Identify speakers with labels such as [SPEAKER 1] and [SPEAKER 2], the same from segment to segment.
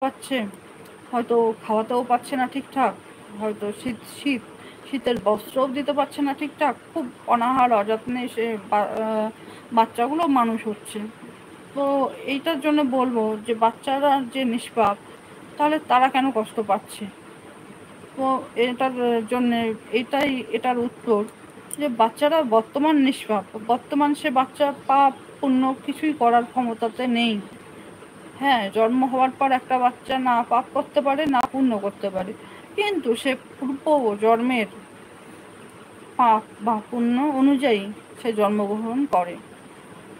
[SPEAKER 1] পাচ্ছে, হয়তো খাওয়াতেও পারছে না ঠিকঠাক, হয়তো শীতের বস্ত্রও দিতে পারছে না ঠিকঠাক, খুব অনাহার অযত্নে সে বাচ্চাগুলো মানুষ হচ্ছে। তো এইটার জন্য বলবো যে বাচ্চারা যে নিষ্পাপ, তাহলে তারা কেন কষ্ট পাচ্ছে? তো এটার জন্য এটার উত্তর যে বাচ্চারা বর্তমান নিষ্পাপ, বর্তমান সে বাচ্চা পাপ পুণ্য কিছুই করার ক্ষমতাতে নেই। হ্যাঁ, জন্ম হওয়ার পর একটা বাচ্চা না পাপ করতে পারে না পুণ্য করতে পারে, কিন্তু সে পূর্ব জন্মের পাপ বা পুণ্য অনুযায়ী সে জন্মগ্রহণ করে।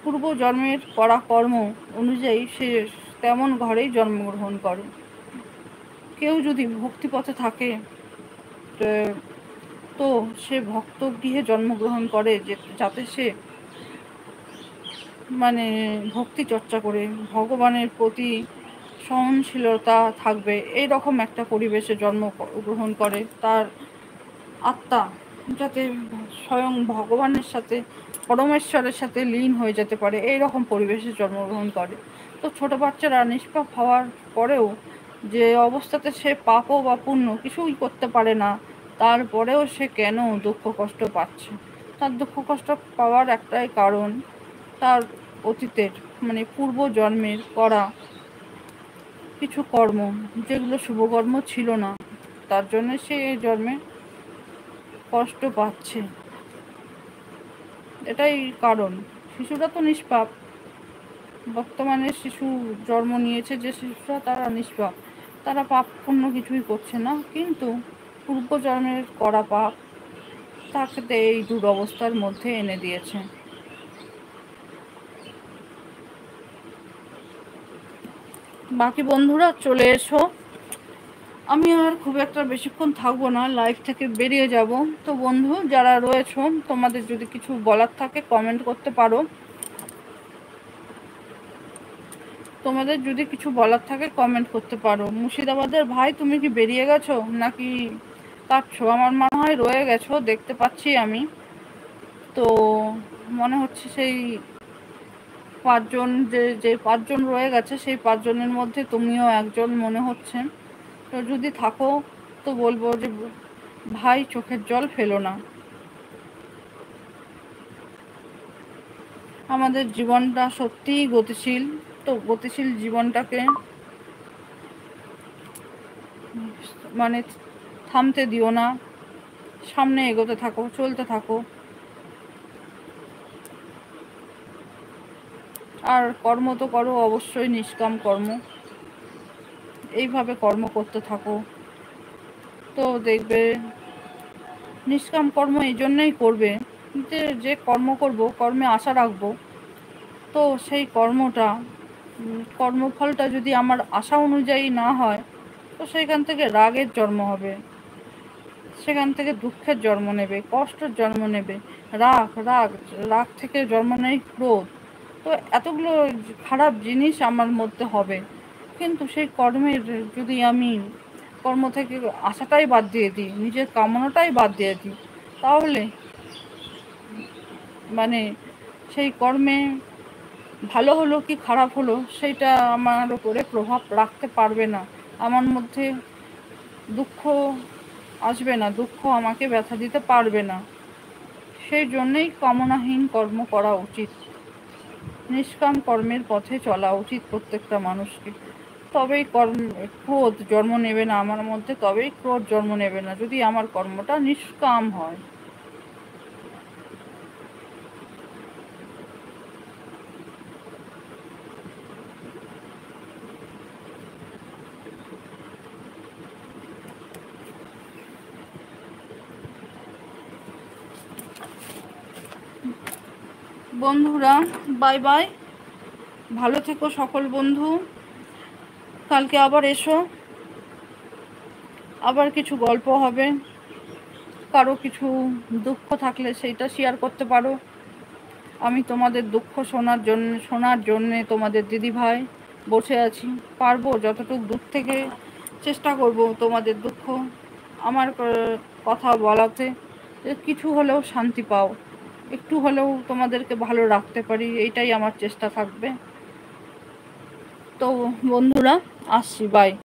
[SPEAKER 1] পূর্ব জন্মের করা কর্ম অনুযায়ী সে তেমন ঘরেই জন্মগ্রহণ করে। কেউ যদি ভক্তিপথে থাকে তো সে ভক্ত গৃহে জন্মগ্রহণ করে, যাতে সে মানে ভক্তি চর্চা করে ভগবানের প্রতি সহনশীলতা থাকবে, এইরকম একটা পরিবেশে জন্মগ্রহণ করে। তার আত্মা যাতে স্বয়ং ভগবানের সাথে, পরমেশ্বরের সাথে লীন হয়ে যেতে পারে, এইরকম পরিবেশে জন্মগ্রহণ করে। তো ছোট বাচ্চারা নিষ্পাপ হওয়ার পরেও যে অবস্থাতে সে পাপও বা পুণ্য কিছুই করতে পারে না, তারপরেও সে কেন দুঃখ কষ্ট পাচ্ছে? তার দুঃখ কষ্ট পাওয়ার একটাই কারণ, তার অতীতের মানে পূর্ব জন্মের করা কিছু কর্ম, যেগুলো শুভকর্ম ছিল না, তার জন্য সে এই জন্মে কষ্ট পাচ্ছে। এটাই কারণ। শিশুরা তো নিষ্পাপ, বর্তমানে শিশু জন্ম নিয়েছে যে শিশুরা, তারা নিষ্পাপ, তারা পাপ পুণ্য কিছুই করছে না, কিন্তু পূর্বজন্মের করা পাপ তাকে এই দুরবস্থার মধ্যে এনে দিয়েছে। বাকি বন্ধুরা চলে এসো, আমি আর খুব একটা বেশিক্ষণ থাকবো না, লাইভ থেকে বেরিয়ে যাব। তো বন্ধু যারা রয়েছো, তোমাদের যদি কিছু বলার থাকে কমেন্ট করতে পারো। তোমাদের যদি কিছু বলার থাকে কমেন্ট করতে পারো। মুর্শিদাবাদের ভাই, তুমি কি বেরিয়ে গেছো নাকি কাটছো? আমার মনে হয় রয়ে গেছো, দেখতে পাচ্ছি আমি। তো মনে হচ্ছে সেই পাঁচজন, যে পাঁচজন রয়ে গেছে সেই পাঁচজনের মধ্যে তুমিও একজন মনে হচ্ছে। তো যদি থাকো তো বলবো যে ভাই চোখের জল ফেলো না। আমাদের জীবনটা সত্যিই গতিশীল, তো গতিশীল জীবনটাকে মানে থামতে দিও না, সামনে এগোতে থাকো, চলতে থাকো। আর কর্ম তো করো অবশ্যই, নিষ্কাম কর্ম, এইভাবে কর্ম করতে থাকো। তো দেখবে নিষ্কাম কর্ম এই জন্যই করবে যে কর্ম করব, কর্মে আশা রাখবো, তো সেই কর্মফলটা যদি আমার আশা অনুযায়ী না হয়, তো সেখান থেকে রাগের জন্ম হবে, সেখান থেকে দুঃখের জন্ম নেবে, কষ্টের জন্ম নেবে। রাগ রাগ রাগ থেকে জন্ম নেয় ক্রোধ। তো এতগুলো খারাপ জিনিস আমার মধ্যে হবে, কিন্তু সেই কর্মের যদি আমি কর্ম থেকে আশাটাই বাদ দিয়ে দিই, নিজের কামনাটাই বাদ দিয়ে দিই, তাহলে মানে সেই কর্মে ভালো হলো কি খারাপ হলো সেইটা আমার উপরে প্রভাব রাখতে পারবে না। আমার মধ্যে দুঃখ আসবে না, দুঃখ আমাকে ব্যথা দিতে পারবে না। সেই জন্যেই কামনাহীন কর্ম করা উচিত, নিষ্কাম কর্মের পথে চলা উচিত প্রত্যেকটা মানুষকে। তবেই ক্রোধ জন্ম নেবে না আমার মধ্যে, তবেই ক্রোধ জন্ম নেবে না যদি আমার কর্মটা নিষ্কাম হয়। বন্ধুরা বাই বাই, ভালো থেকো সকল বন্ধু। কালকে আবার এসো, আবার কিছু গল্প হবে, কারো কিছু দুঃখ থাকলে সেইটা শেয়ার করতে পারো। আমি তোমাদের দুঃখ শোনার জন্যে তোমাদের দিদি ভাই বসে আছি। পারবো যতটুকু দূর থেকে চেষ্টা করব তোমাদের দুঃখ আমার কথা বলাতে, যে কিছু হলেও শান্তি পাও, একটু হলেও তোমাদেরকে ভালো রাখতে পারি, এইটাই আমার চেষ্টা থাকবে। তো বন্ধুরা আসছি, বাই।